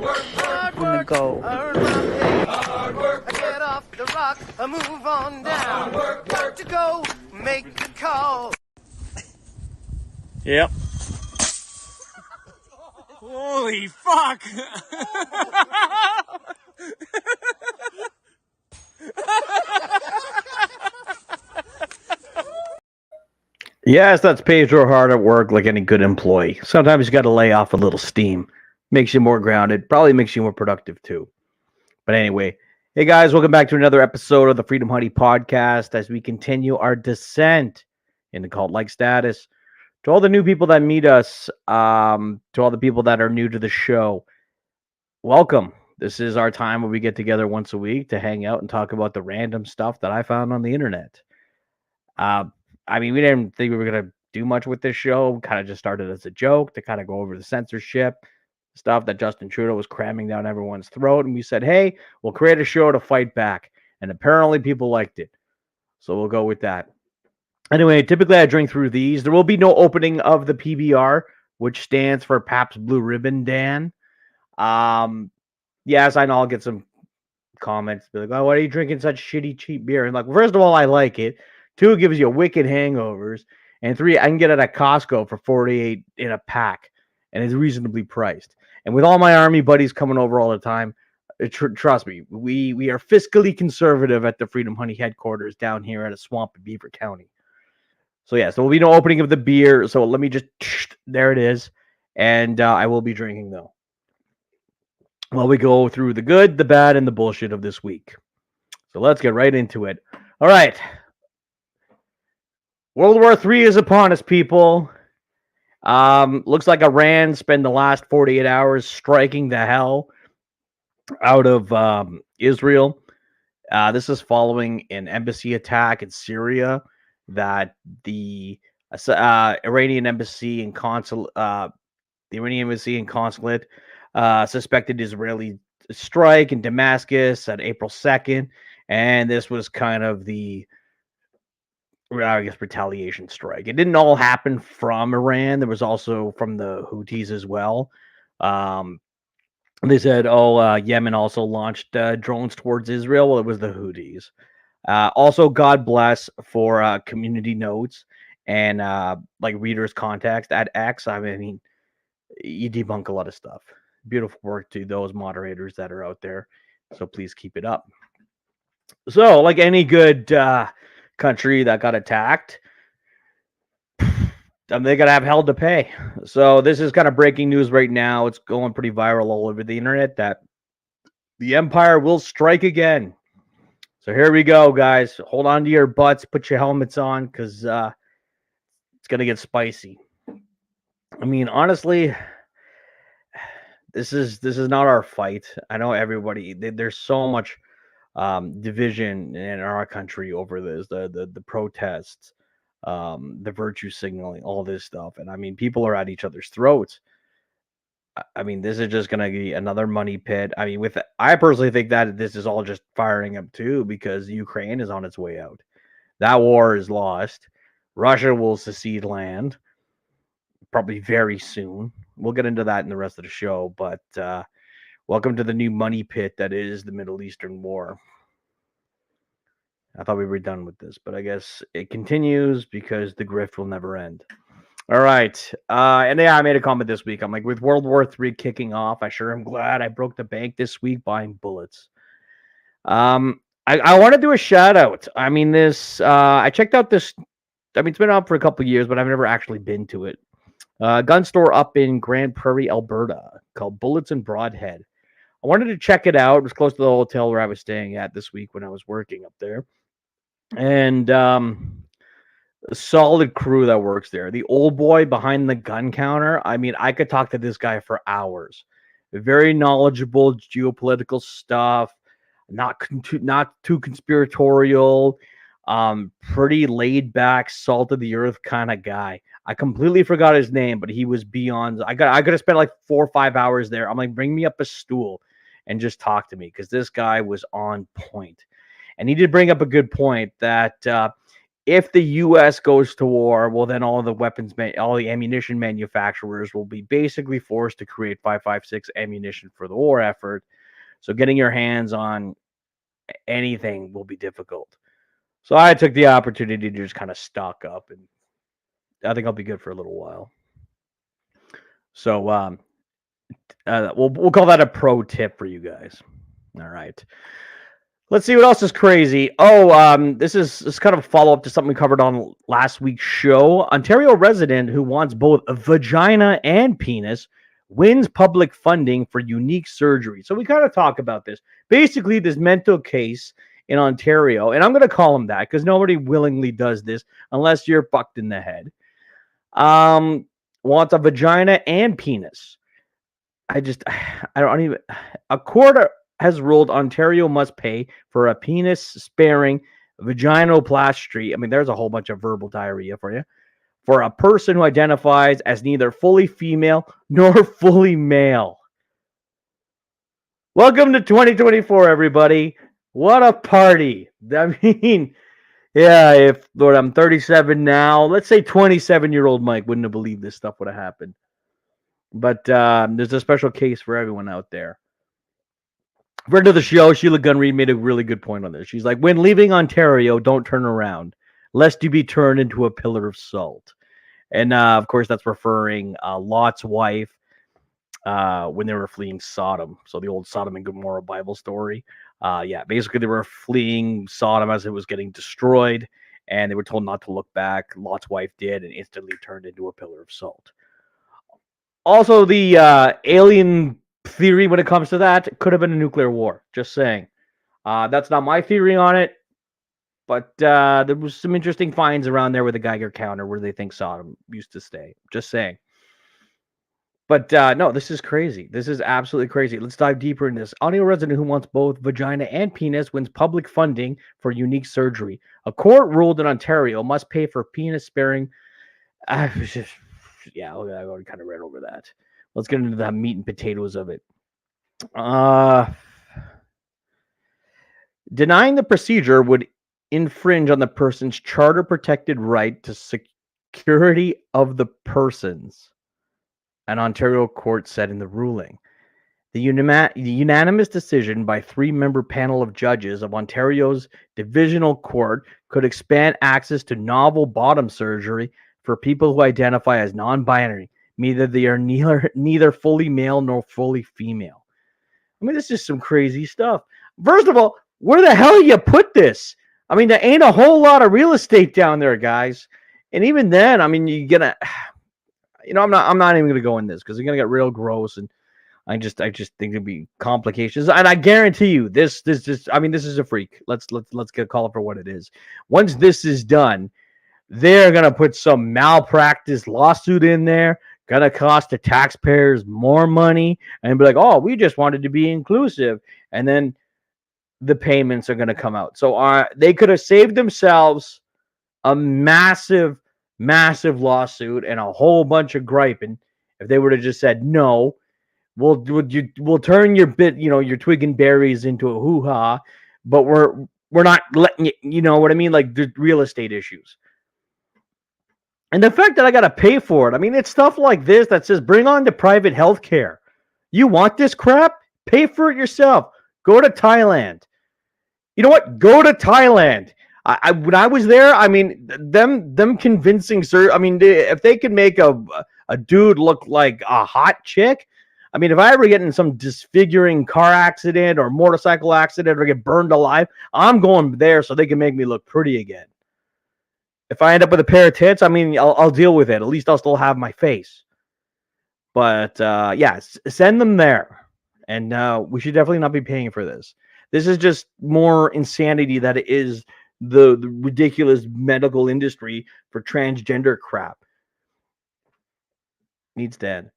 on the go. Earn my pay. Hard work, I get off the rock, I move on down. Got to go, make the call. Yep. Holy fuck! Yes, that's Pedro hard at work like any good employee. Sometimes you got to lay off a little steam. Makes you more grounded. Probably makes you more productive too. But anyway, hey guys, welcome back to another episode of the Freedom Honey podcast as we continue our descent into cult-like status. To all the new people that meet us, to all the people that are new to the show, welcome. This is our time where we get together once a week to hang out and talk about the random stuff that I found on the internet. We didn't think we were going to do much with this show. Kind of just started as a joke to kind of go over the censorship stuff that Justin Trudeau was cramming down everyone's throat. And we said, hey, we'll create a show to fight back. And apparently people liked it. So we'll go with that. Anyway, typically I drink through these. There will be no opening of the PBR, which stands for Pabst Blue Ribbon Dan. Yes, I know I'll get some comments. Be like, oh, why are you drinking such shitty, cheap beer? And like, first of all, I like it. 2, it gives you wicked hangovers. And 3, I can get it at Costco for $48 in a pack. And it's reasonably priced. And with all my army buddies coming over all the time, trust me, we are fiscally conservative at the Freedom Honey headquarters down here at a swamp in Beaver County. So yes, there will be no opening of the beer. So let me just, there it is. And I will be drinking though. While we go through the good, the bad, and the bullshit of this week. So let's get right into it. All right. World War III is upon us, people. Looks like Iran spent the last 48 hours striking the hell out of Israel. This is following an embassy attack in Syria that the Iranian embassy and consulate suspected Israeli strike in Damascus on April 2nd, and this was kind of the retaliation strike. It didn't all happen from Iran. There was also from the Houthis as well. They said, Yemen also launched drones towards Israel. Well, it was the Houthis. Also, God bless for community notes and like readers' context at X. I mean, you debunk a lot of stuff. Beautiful work to those moderators that are out there. So please keep it up. So, like any good country that got attacked, they gotta have hell to pay. So this is kind of breaking news right now. It's going pretty viral all over the internet that the empire will strike again. So here we go, guys. Hold on to your butts, put your helmets on, because it's gonna get spicy. I mean, honestly, this is not our fight. I know everybody. There's so much division in our country over this, the protests, the virtue signaling, all this stuff. And I mean, people are at each other's throats. I mean, this is just going to be another money pit. I mean, I personally think that this is all just firing up too, because Ukraine is on its way out. That war is lost. Russia will secede land probably very soon. We'll get into that in the rest of the show, but welcome to the new money pit that is the Middle Eastern War. I thought we were done with this, but I guess it continues because the grift will never end. All right. And yeah, I made a comment this week. I'm like, with World War III kicking off, I sure am glad I broke the bank this week buying bullets. I want to do a shout out. I mean, I checked out this. I mean, it's been up for a couple of years, but I've never actually been to it. Gun store up in Grand Prairie, Alberta, called Bullets and Broadhead. I wanted to check it out. It was close to the hotel where I was staying at this week when I was working up there. And a solid crew that works there. The old boy behind the gun counter, I mean, I could talk to this guy for hours. Very knowledgeable geopolitical stuff, not too conspiratorial, pretty laid back, salt of the earth kind of guy. I completely forgot his name, but he was beyond. I could have spent like 4 or 5 hours there. I'm like, bring me up a stool and just talk to me, because this guy was on point. And he did bring up a good point that if the U.S. goes to war, well, then all the all the ammunition manufacturers will be basically forced to create 5.56 ammunition for the war effort. So getting your hands on anything will be difficult. So I took the opportunity to just kind of stock up, and I think I'll be good for a little while. So we'll call that a pro tip for you guys. All right. Let's see what else is crazy. Oh, this is kind of a follow up to something we covered on last week's show. Ontario resident who wants both a vagina and penis wins public funding for unique surgery. So we kind of talk about this. Basically, this mental case in Ontario, and I'm going to call him that because nobody willingly does this unless you're fucked in the head. Wants a vagina and penis. I don't even. A court has ruled Ontario must pay for a penis-sparing vaginoplasty. I mean, there's a whole bunch of verbal diarrhea for you. For a person who identifies as neither fully female nor fully male. Welcome to 2024, everybody. What a party. I mean, yeah, if Lord, I'm 37 now. Let's say 27-year-old Mike wouldn't have believed this stuff would have happened. But there's a special case for everyone out there. Friend of the show, Sheila Gunn-Reid made a really good point on this. She's like, when leaving Ontario, don't turn around, lest you be turned into a pillar of salt. And, of course, that's referring Lot's wife when they were fleeing Sodom. So the old Sodom and Gomorrah Bible story. Yeah, basically they were fleeing Sodom as it was getting destroyed, and they were told not to look back. Lot's wife did and instantly turned into a pillar of salt. Also, the alien theory when it comes to that could have been a nuclear war. Just saying. That's not my theory on it, but there was some interesting finds around there with the Geiger counter where they think Sodom used to stay. Just saying. But no, this is crazy. This is absolutely crazy. Let's dive deeper in this. Ontario resident who wants both vagina and penis wins public funding for unique surgery. A court ruled in Ontario must pay for penis-sparing. Yeah, I already kind of read over that. Let's get into the meat and potatoes of it. Denying the procedure would infringe on the person's charter-protected right to security of the persons, an Ontario court said in the ruling. The unanimous decision by 3-member panel of judges of Ontario's Divisional Court could expand access to novel bottom surgery for people who identify as non-binary, neither they are neither fully male nor fully female. I mean, this is some crazy stuff. First of all, where the hell do you put this? I mean, there ain't a whole lot of real estate down there, guys. And even then, I mean, you're gonna, you know, I'm not even gonna go in this because it's gonna get real gross, and I just think it'd be complications. And I guarantee you, this I mean, this is a freak. Let's get call it for what it is. Once this is done, they're gonna put some malpractice lawsuit in there. Gonna cost the taxpayers more money, and be like, oh, we just wanted to be inclusive, and then the payments are gonna come out. So they could have saved themselves a massive lawsuit and a whole bunch of griping if they would have just said, no, we'll turn your your twig and berries into a hoo-ha, but we're not letting you know what I mean, like the real estate issues. And the fact that I got to pay for it, I mean, it's stuff like this that says bring on the private health care. You want this crap? Pay for it yourself. Go to Thailand. You know what? Go to Thailand. When I was there, I mean, them convincing, sir. I mean, if they could make a dude look like a hot chick, I mean, if I ever get in some disfiguring car accident or motorcycle accident or get burned alive, I'm going there so they can make me look pretty again. If I end up with a pair of tits, I mean, I'll deal with it. At least I'll still have my face. But yeah, send them there. And we should definitely not be paying for this. This is just more insanity that it is the ridiculous medical industry for transgender crap. Needs to end.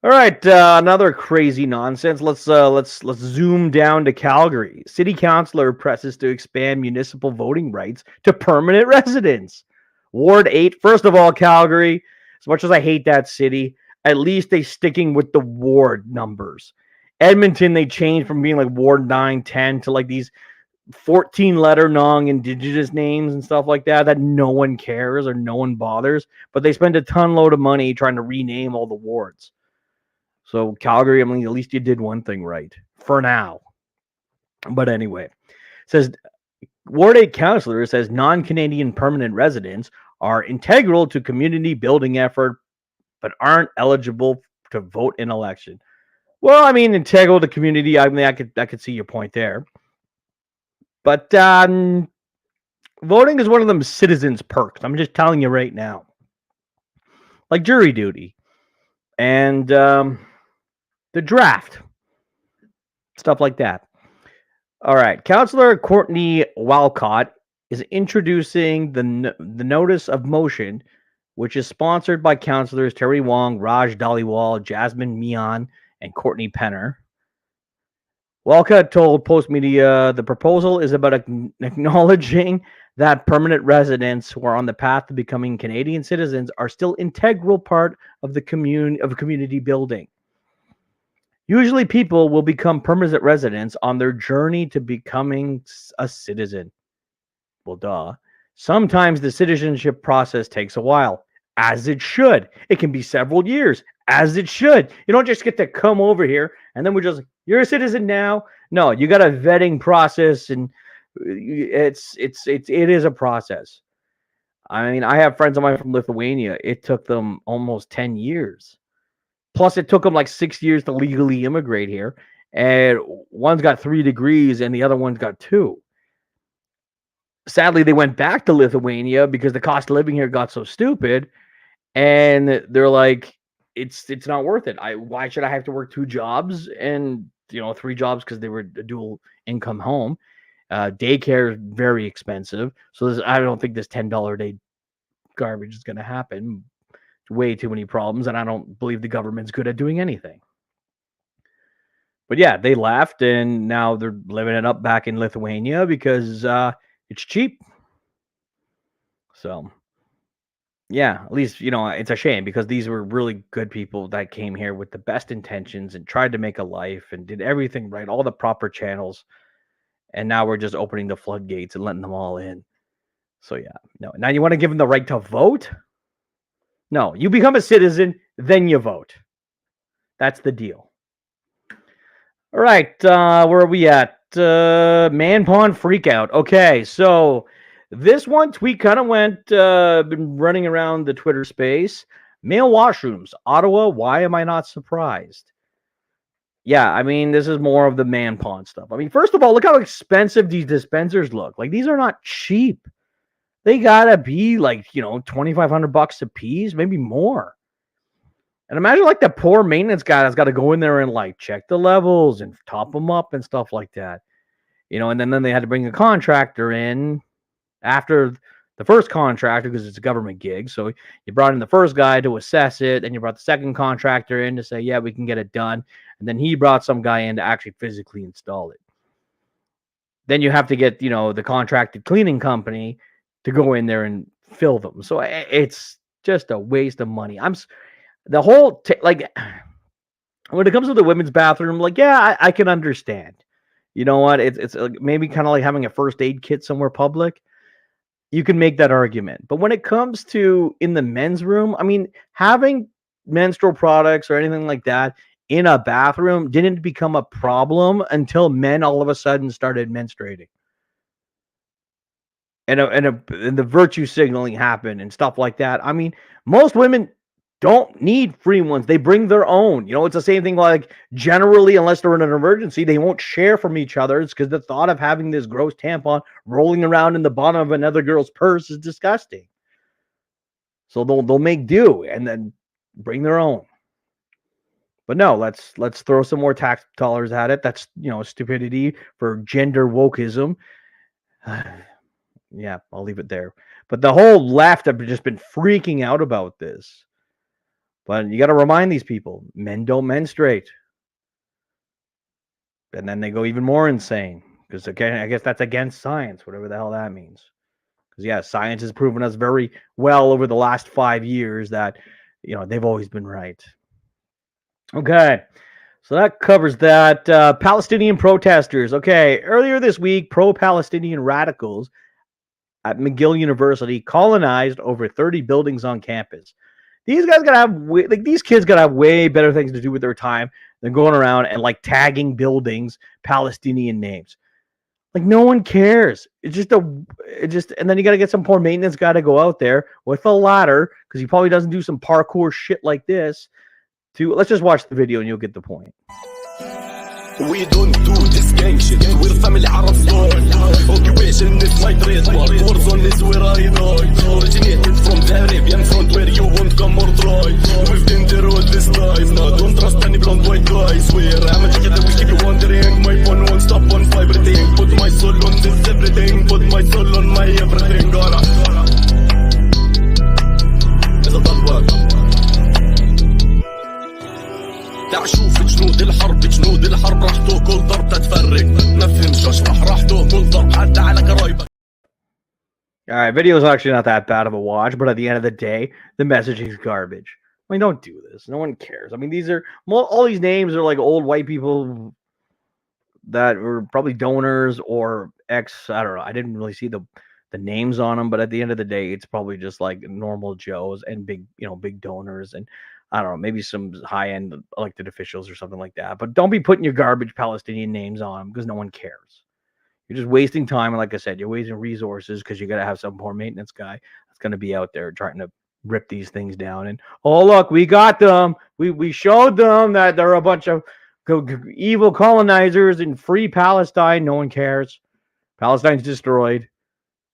All right, another crazy nonsense. Let's zoom down to Calgary. City councilor presses to expand municipal voting rights to permanent residents. Ward 8. First of all, Calgary, as much as I hate that city, at least they sticking with the ward numbers. Edmonton, they changed from being like Ward 9, 10 to like these 14-letter non-indigenous names and stuff like that no one cares or no one bothers, but they spend a ton load of money trying to rename all the wards. So Calgary, I mean, at least you did one thing right for now. But anyway, it says Ward 8 councillor says non-Canadian permanent residents are integral to community building effort, but aren't eligible to vote in election. Well, I mean, integral to community. I mean, I could see your point there. But voting is one of them citizens' perks. I'm just telling you right now. Like jury duty and the draft. Stuff like that. All right. Councillor Courtney Walcott is introducing the notice of motion, which is sponsored by councillors Terry Wong, Raj Dhaliwal, Jasmine Mian, and Courtney Penner. Walcott told Post Media the proposal is about acknowledging that permanent residents who are on the path to becoming Canadian citizens are still integral part of the community building. Usually people will become permanent residents on their journey to becoming a citizen. Well, duh. Sometimes the citizenship process takes a while, as it should. It can be several years, as it should. You don't just get to come over here and then we're just, you're a citizen now. No, you got a vetting process, and it is a process. I mean, I have friends of mine from Lithuania. It took them almost 10 years. Plus, it took them like 6 years to legally immigrate here. And one's got 3 degrees and the other one's got 2. Sadly, they went back to Lithuania because the cost of living here got so stupid. And they're like, it's not worth it. Why should I have to work 2 jobs and 3 jobs because they were a dual income home? Daycare is very expensive. So I don't think this $10 a day garbage is going to happen. Way too many problems, and I don't believe the government's good at doing anything. But yeah, they left, and now they're living it up back in Lithuania because it's cheap. So yeah, at least it's a shame because these were really good people that came here with the best intentions and tried to make a life and did everything right, all the proper channels, and now we're just opening the floodgates and letting them all in. So yeah, no. Now you want to give them the right to vote? No, you become a citizen, then you vote. That's the deal. All right, where are we at? Man Pond Freakout. Okay, so this one tweet kind of went, been running around the Twitter space. Male washrooms, Ottawa, why am I not surprised? Yeah, I mean, this is more of the Man Pond stuff. I mean, first of all, look how expensive these dispensers look. Like, these are not cheap. They gotta be like, $2,500 a piece, maybe more. And imagine like the poor maintenance guy that's got to go in there and like check the levels and top them up and stuff like that. And then they had to bring a contractor in after the first contractor because it's a government gig. So you brought in the first guy to assess it, and you brought the second contractor in to say, yeah, we can get it done. And then he brought some guy in to actually physically install it. Then you have to get, the contracted cleaning company to go in there and fill them. So it's just a waste of money. The whole like when it comes to the women's bathroom, like, yeah, I can understand. You know what? It's like maybe kind of like having a first aid kit somewhere public. You can make that argument. But when it comes to in the men's room, I mean, having menstrual products or anything like that in a bathroom didn't become a problem until men all of a sudden started menstruating. And the virtue signaling happened and stuff like that. I mean, most women don't need free ones. They bring their own. It's the same thing like generally, unless they're in an emergency, they won't share from each other. It's because the thought of having this gross tampon rolling around in the bottom of another girl's purse is disgusting. So they'll make do and then bring their own. But no, let's throw some more tax dollars at it. That's stupidity for gender wokeism. Yeah, I'll leave it there. But the whole left have just been freaking out about this. But you got to remind these people, men don't menstruate. And then they go even more insane. Because, again, I guess that's against science, whatever the hell that means. Because, yeah, science has proven us very well over the last 5 years that, they've always been right. Okay. So that covers that. Palestinian protesters. Okay, earlier this week, pro-Palestinian radicals at McGill University colonized over 30 buildings on campus. These guys gotta have these kids gotta have way better things to do with their time than going around and like tagging buildings Palestinian names. Like no one cares. And then you gotta get some poor maintenance guy to go out there with a ladder because he probably doesn't do some parkour shit like this. Let's just watch the video and you'll get the point. We don't do this gang shit. We're family Arab story. Occupation is my trademark. Warzone is where I die. Originated from the Arabian front where you won't come or try. We've been there all this life. Now don't trust any blonde white guys. Swear I'm a ticket that will keep you wondering. My phone won't stop on vibrating. Put my soul on this everything. Put my soul on my everything. It's a tough work. تعال شوف جنود الحرب جنود الحرب راحتو كل ضرب تتفرق ما فهمش اشرح راحتو كل ضرب حتى على قرايبك. All right, video is actually not that bad of a watch, but at the end of the day, the messaging is garbage. I mean, don't do this. No one cares. I mean, all these names are like old white people that were probably donors or ex. I don't know. I didn't really see the names on them, but at the end of the day, it's probably just like normal Joes and big donors and I don't know, maybe some high-end elected officials or something like that. But don't be putting your garbage Palestinian names on them because no one cares. You're just wasting time. And like I said, you're wasting resources because you got to have some poor maintenance guy that's going to be out there trying to rip these things down. And, oh, look, we got them. We showed them that they're a bunch of evil colonizers in free Palestine. No one cares. Palestine's destroyed.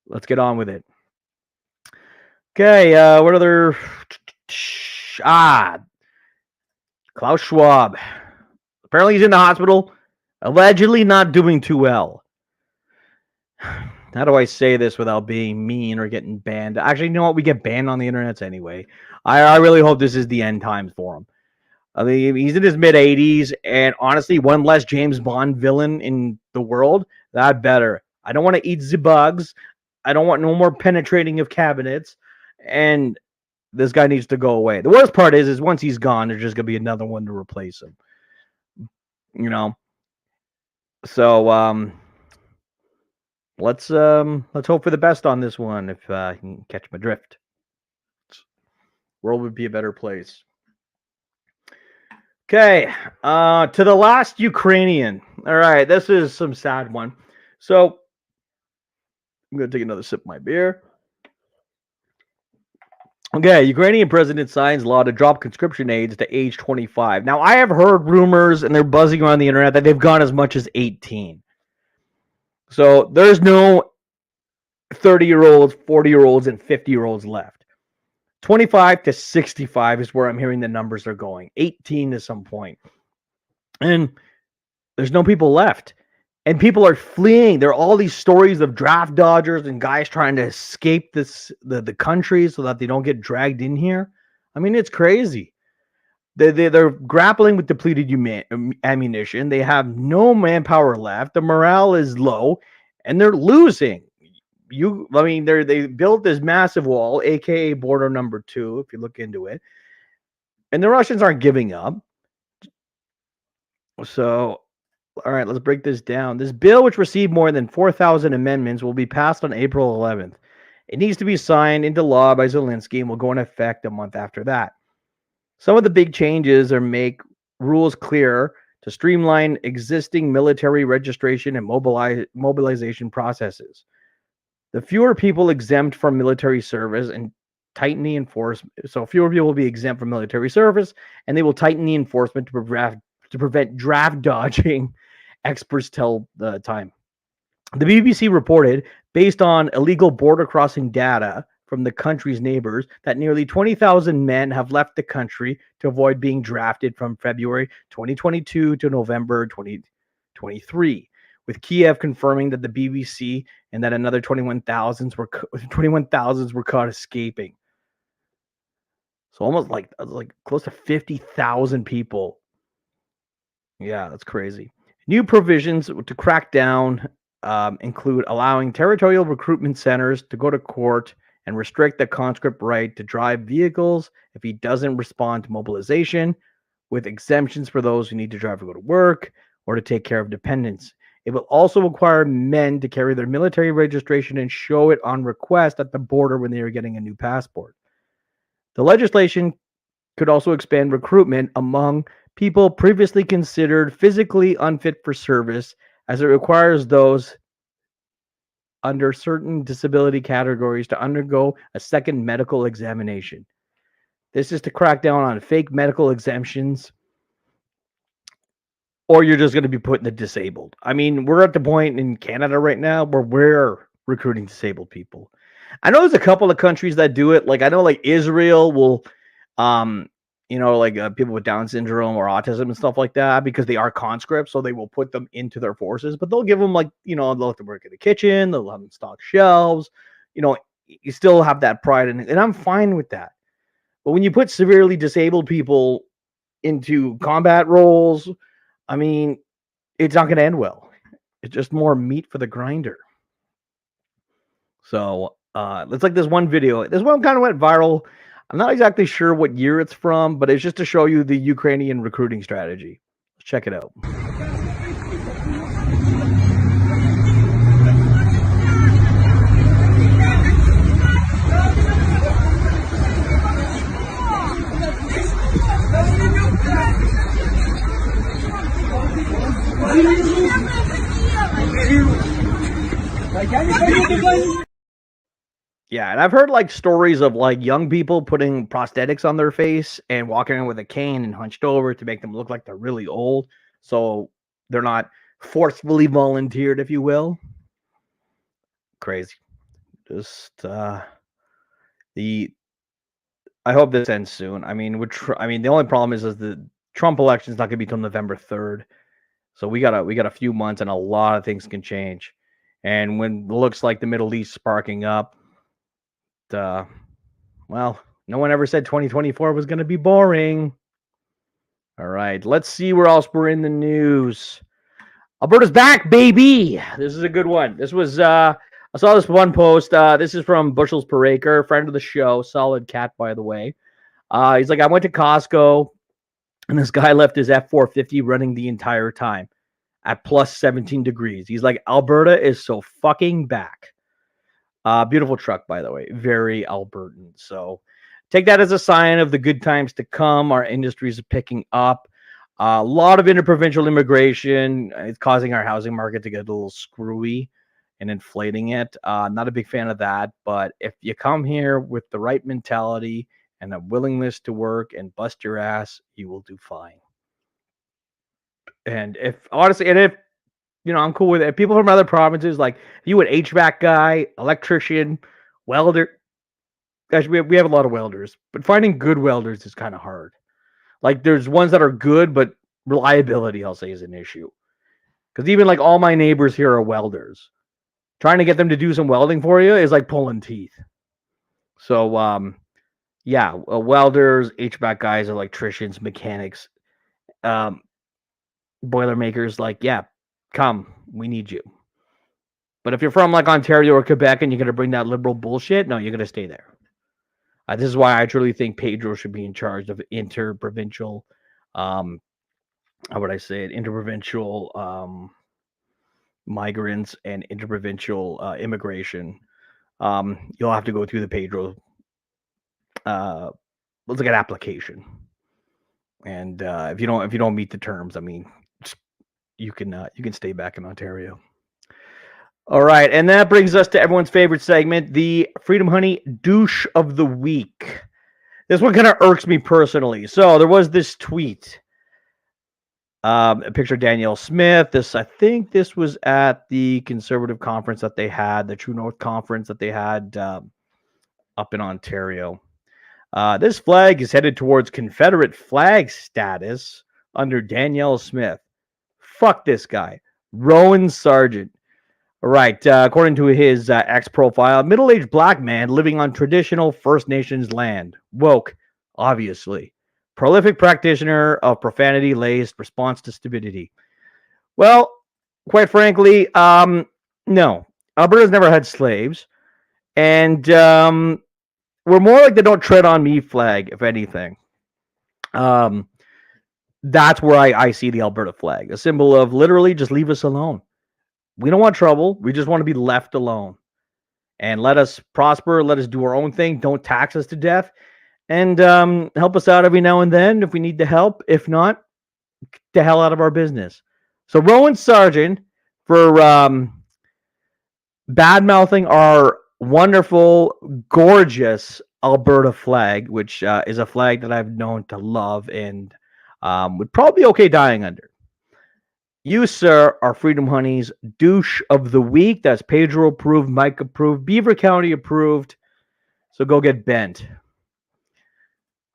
Let's get on with it. Okay, what other... Klaus Schwab. Apparently he's in the hospital, allegedly not doing too well. How do I say this without being mean or getting banned? Actually, you know what? We get banned on the internet anyway. I really hope this is the end times for him. I mean, he's in his mid-80s, and honestly, one less James Bond villain in the world, that better. I don't want to eat the bugs. I don't want no more penetrating of cabinets, and this guy needs to go away. The worst part is once he's gone, there's just gonna be another one to replace him. So let's hope for the best on this one. If you can catch my drift, world would be a better place. Okay, to the last Ukrainian. All right, this is some sad one. So I'm gonna take another sip of my beer. Okay, Ukrainian president signs law to drop conscription age to age 25. Now, I have heard rumors, and they're buzzing around the internet, that they've gone as much as 18. So there's no 30-year-olds, 40-year-olds, and 50-year-olds left. 25 to 65 is where I'm hearing the numbers are going. 18 to some point. And there's no people left. And people are fleeing. There are all these stories of draft dodgers and guys trying to escape the country so that they don't get dragged in here. I mean, it's crazy. They're grappling with depleted ammunition. They have no manpower left. The morale is low, and they're losing. They built this massive wall, aka border number 2, if you look into it, and the Russians aren't giving up. So, all right, let's break this down. This bill, which received more than 4,000 amendments, will be passed on April 11th. It needs to be signed into law by Zelensky and will go into effect a month after that. Some of the big changes are make rules clearer to streamline existing military registration and mobilization processes. The fewer people exempt from military service and tighten the enforcement. So fewer people will be exempt from military service, and they will tighten the enforcement to prevent draft dodging, experts tell the Time. The BBC reported, based on illegal border crossing data from the country's neighbors, that nearly 20,000 men have left the country to avoid being drafted from February 2022 to November 2023, with Kiev confirming that the BBC and that another 21,000 were caught escaping. So almost like close to 50,000 people. Yeah, that's crazy. New provisions to crack down include allowing territorial recruitment centers to go to court and restrict the conscript right to drive vehicles if he doesn't respond to mobilization, with exemptions for those who need to drive to go to work or to take care of dependents. It will also require men to carry their military registration and show it on request at the border when they are getting a new passport. The legislation could also expand recruitment among people previously considered physically unfit for service, as it requires those under certain disability categories to undergo a second medical examination. This is to crack down on fake medical exemptions, or you're just going to be putting the disabled. I mean, we're at the point in Canada right now where we're recruiting disabled people. I know there's a couple of countries that do it. Like I know, like Israel will, people with Down syndrome or autism and stuff like that, because they are conscripts, so they will put them into their forces. But they'll give them they'll let them work in the kitchen, they'll have them stock shelves. You still have that pride in it, and I'm fine with that. But when you put severely disabled people into combat roles, I mean, it's not going to end well. It's just more meat for the grinder. So it's like this one video. This one kind of went viral. I'm not exactly sure what year it's from, but it's just to show you the Ukrainian recruiting strategy. Let's check it out. Yeah, and I've heard like stories of like young people putting prosthetics on their face and walking around with a cane and hunched over to make them look like they're really old, so they're not forcefully volunteered, if you will. Crazy. Just I hope this ends soon. I mean, the only problem is the Trump election is not going to be till November 3rd, so we got a few months, and a lot of things can change. And when it looks like the Middle East sparking up, well, no one ever said 2024 was going to be boring. All right, let's see where else we're in the news. Alberta's back, baby. This is a good one. This was I saw this one post. This is from Bushels Per Acre, friend of the show, solid cat, by the way. He's like, I went to Costco, and this guy left his F450 running the entire time at plus 17 degrees. He's like, Alberta is so fucking back. Beautiful truck, by the way. Very Albertan. So take that as a sign of the good times to come. Our industries are picking up. A lot of interprovincial immigration. It's causing our housing market to get a little screwy and inflating it. Not a big fan of that. But if you come here with the right mentality and a willingness to work and bust your ass, you will do fine. And if I'm cool with it. People from other provinces, like you, an HVAC guy, electrician, welder. Actually, we have a lot of welders, but finding good welders is kind of hard. Like there's ones that are good, but reliability, I'll say, is an issue. Because even like all my neighbors here are welders. Trying to get them to do some welding for you is like pulling teeth. So, welders, HVAC guys, electricians, mechanics, Boilermakers, come, we need you. But if you're from like Ontario or Quebec and you're going to bring that liberal bullshit, no, you're going to stay there. This is why I truly think Pedro should be in charge of interprovincial, interprovincial migrants and interprovincial immigration. You'll have to go through the Pedro, let's look at application. And if you don't meet the terms, I mean, you can stay back in Ontario. All right, and that brings us to everyone's favorite segment, the Freedom Honey Douche of the Week. This one kind of irks me personally. So there was this tweet, a picture of Danielle Smith. I think this was at the Conservative conference that they had, the True North conference that they had up in Ontario. This flag is headed towards Confederate flag status under Danielle Smith. Fuck this guy. Rowan Sargent. All right. According to his X profile, middle-aged black man living on traditional First Nations land. Woke, obviously. Prolific practitioner of profanity-laced response to stupidity. Well, quite frankly, no. Alberta's never had slaves. And we're more like the don't tread on me flag, if anything. That's where I see the Alberta flag, a symbol of literally just leave us alone. We don't want trouble. We just want to be left alone. And let us prosper. Let us do our own thing. Don't tax us to death. And help us out every now and then if we need the help. If not, get the hell out of our business. So Rowan Sargent for bad mouthing our wonderful, gorgeous Alberta flag, which is a flag that I've known to love and would probably be okay dying under. You, sir, are Freedom Honey's douche of the week. That's Pedro approved, Mike approved, Beaver County approved. So go get bent.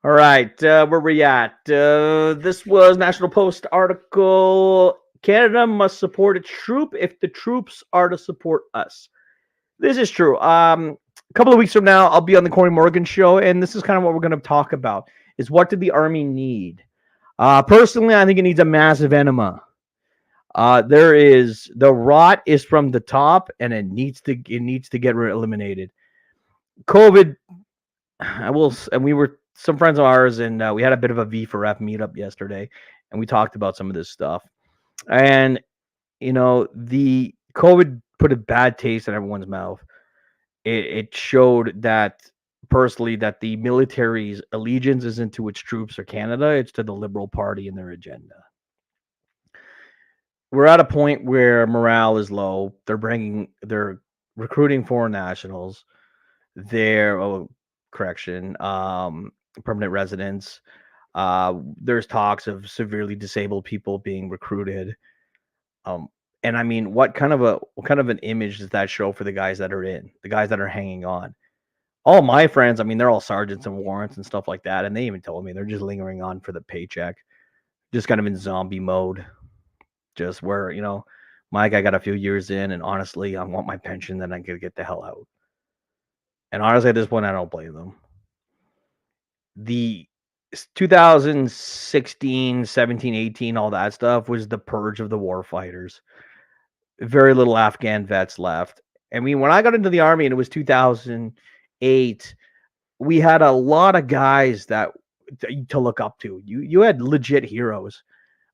All right, where we at? This was National Post article. Canada must support its troop if the troops are to support us. This is true. A couple of weeks from now, I'll be on the Corey Morgan show, and this is kind of what we're going to talk about: is what did the Army need? Personally, I think it needs a massive enema. The rot is from the top, and it needs to get eliminated. COVID. We were some friends of ours, and we had a bit of a V for F meetup yesterday, and we talked about some of this stuff. And the COVID put a bad taste in everyone's mouth. It showed that personally that the military's allegiance isn't to its troops or Canada; it's to the Liberal Party and their agenda. We're at a point where morale is low. They're recruiting foreign nationals. Permanent residents. There's talks of severely disabled people being recruited. And I mean, what kind of an image does that show for the guys that are hanging on? All my friends, I mean, they're all sergeants and warrants and stuff like that, and they even told me they're just lingering on for the paycheck, just kind of in zombie mode, just where my guy got a few years in, and honestly, I want my pension, then I could get the hell out. And honestly, at this point, I don't blame them. The 2016, 17, 18, all that stuff was the purge of the war fighters. Very little Afghan vets left. I mean, when I got into the Army and it was 2008, we had a lot of guys to look up to. You had legit heroes.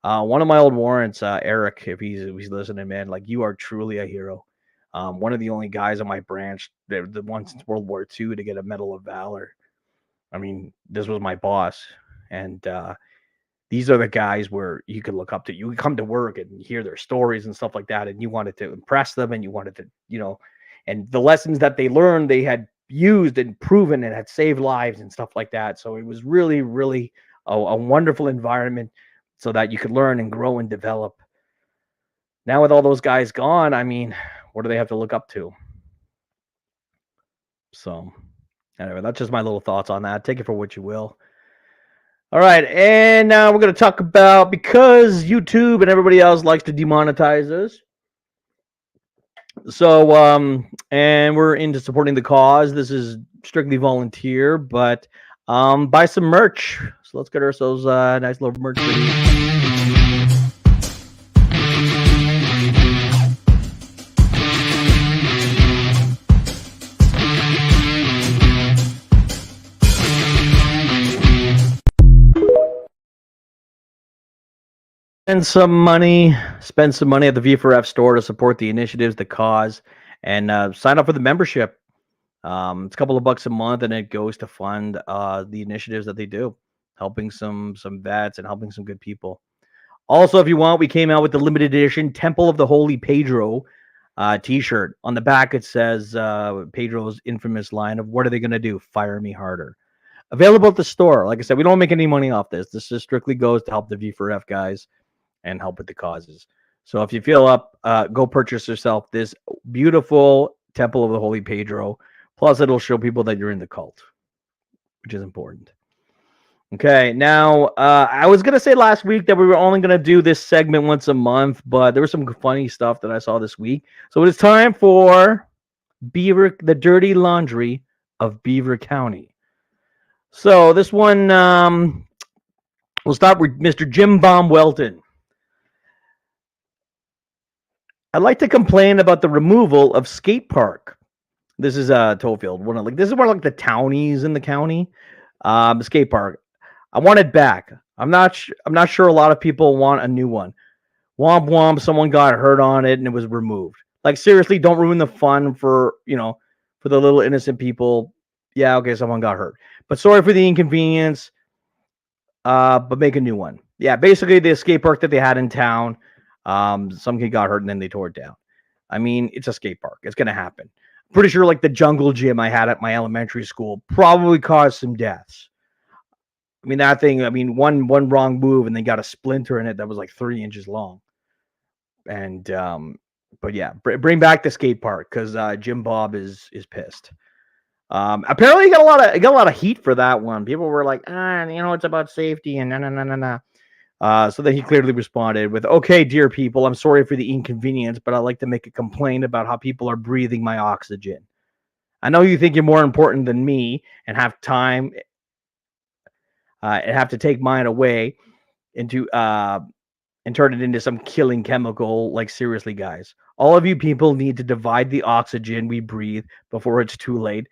One of my old warrants, Eric, if he's listening, man, like, you are truly a hero. One of the only guys on my branch, the one since World War II, to get a Medal of Valor. I mean, this was my boss, and these are the guys where you could look up to. You would come to work and hear their stories and stuff like that, and you wanted to impress them, and you wanted to, and the lessons that they learned, they had used and proven and had saved lives and stuff like that. So it was really, really a wonderful environment so that you could learn and grow and develop. Now with all those guys gone, I mean, what do they have to look up to? So anyway, that's just my little thoughts on that. Take it for what you will. All right, and now we're going to talk about, because YouTube and everybody else likes to demonetize us. So, and we're into supporting the cause. This is strictly volunteer, but buy some merch. So let's get ourselves a nice little merch video. Spend some money at the V4F store to support the initiatives, the cause, and sign up for the membership. It's a couple of bucks a month, and it goes to fund the initiatives that they do, helping some vets and helping some good people. Also, if you want, we came out with the limited edition Temple of the Holy Pedro t-shirt. On the back, it says Pedro's infamous line of, "What are they going to do? Fire me harder." Available at the store. Like I said, we don't make any money off this. This just strictly goes to help the V4F guys and help with the causes. So if you feel up, go purchase yourself this beautiful Temple of the Holy Pedro. Plus, it'll show people that you're in the cult, which is important. Okay, now, I was going to say last week that we were only going to do this segment once a month, but there was some funny stuff that I saw this week. So it is time for the dirty laundry of Beaver County. So this one, we'll start with Mr. Jim Bomb Welton. I'd like to complain about the removal of skate park. This is Tofield. This is one of the townies in the county. Skate park. I want it back. I'm not sure a lot of people want a new one. Womp womp, someone got hurt on it and it was removed. Like, seriously, don't ruin the fun for, for the little innocent people. Yeah, okay, someone got hurt. But sorry for the inconvenience. But make a new one. Yeah, basically the skate park that they had in town, some kid got hurt and then they tore it down. I mean, it's a skate park. It's gonna happen. Pretty sure like the jungle gym I had at my elementary school probably caused some deaths. I mean, that thing, one wrong move and they got a splinter in it that was like 3 inches long. And but yeah, bring back the skate park because Jim Bob is pissed. Apparently he got a lot of heat for that one. People were like, it's about safety and no. So then he clearly responded with, "Okay, dear people, I'm sorry for the inconvenience, but I'd like to make a complaint about how people are breathing my oxygen. I know you think you're more important than me and have time and have to take mine away into and turn it into some killing chemical. Like, seriously, guys, all of you people need to divide the oxygen we breathe before it's too late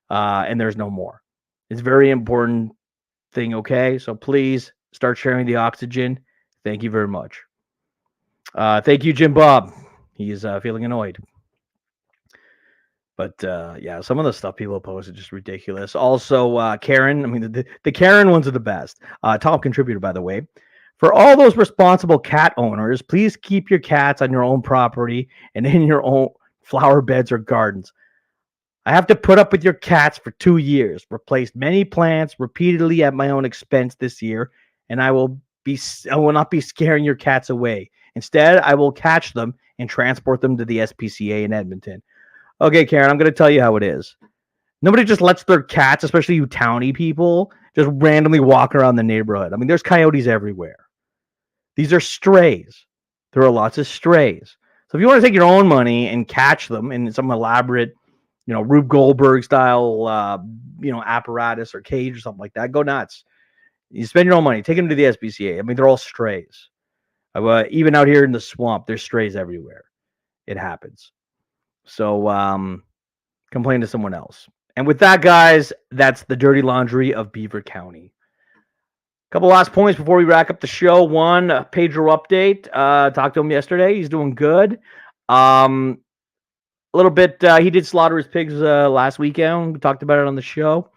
and there's no more. It's a very important thing, okay? So please start sharing the oxygen. Thank you very much. Thank you, Jim Bob. He's feeling annoyed. But yeah, some of the stuff people post is just ridiculous. Also, Karen, I mean, the Karen ones are the best. Top contributor, by the way. For all those responsible cat owners, please keep your cats on your own property and in your own flower beds or gardens. I have to put up with your cats for 2 years, replaced many plants repeatedly at my own expense this year, and I will not be scaring your cats away. Instead, I will catch them and transport them to the SPCA in Edmonton. Okay, Karen, I'm going to tell you how it is. Nobody just lets their cats, especially you towny people, just randomly walk around the neighborhood. I mean, there's coyotes everywhere. These are strays. There are lots of strays. So if you want to take your own money and catch them in some elaborate, Rube Goldberg style, apparatus or cage or something like that, go nuts. You spend your own money. Take them to the SPCA. I mean, they're all strays. Even out here in the swamp, there's strays everywhere. It happens. So complain to someone else. And with that, guys, that's the dirty laundry of Beaver County. Couple last points before we wrap up the show. One, Pedro update. Talked to him yesterday. He's doing good. A little bit. He did slaughter his pigs last weekend. We talked about it on the show.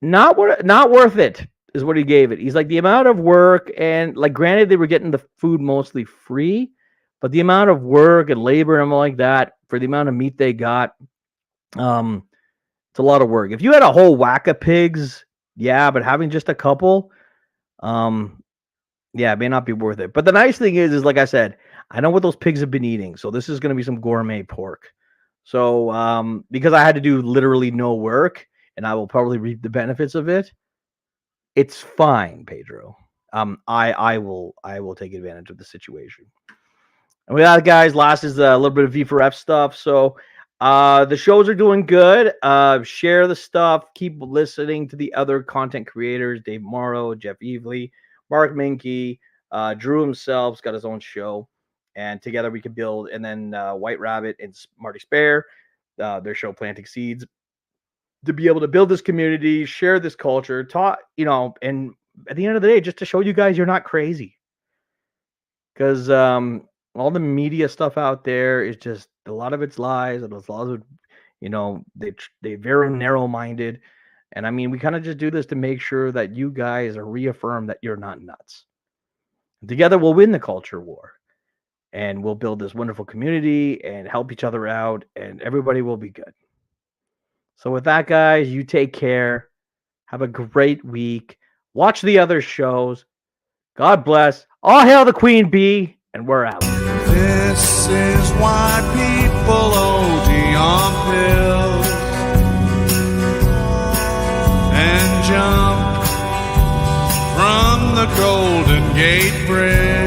Not worth it is what he gave it. He's like, the amount of work, and like, granted, they were getting the food mostly free, but the amount of work and labor and all like that for the amount of meat they got, it's a lot of work. If you had a whole whack of pigs, yeah, but having just a couple, yeah, it may not be worth it. But the nice thing is like I said, I know what those pigs have been eating, so this is going to be some gourmet pork. So because I had to do literally no work, and I will probably reap the benefits of it, it's fine, Pedro. I will take advantage of the situation. And with that, guys, last is a little bit of V4F stuff. So the shows are doing good. Share the stuff. Keep listening to the other content creators: Dave Morrow, Jeff Evely, Mark Minke, Drew himself's got his own show, and together we can build. And then White Rabbit and Marty Spare, their show Planting Seeds, to be able to build this community, share this culture, talk, and at the end of the day, just to show you guys you're not crazy. Because all the media stuff out there is just, a lot of it's lies, and a lot of, they're very narrow-minded. And I mean, we kind of just do this to make sure that you guys are reaffirmed that you're not nuts. And together we'll win the culture war, and we'll build this wonderful community and help each other out, and everybody will be good. So with that, guys, you take care. Have a great week. Watch the other shows. God bless. All hail the Queen Bee, and we're out. This is why people OD on pills and jump from the Golden Gate Bridge.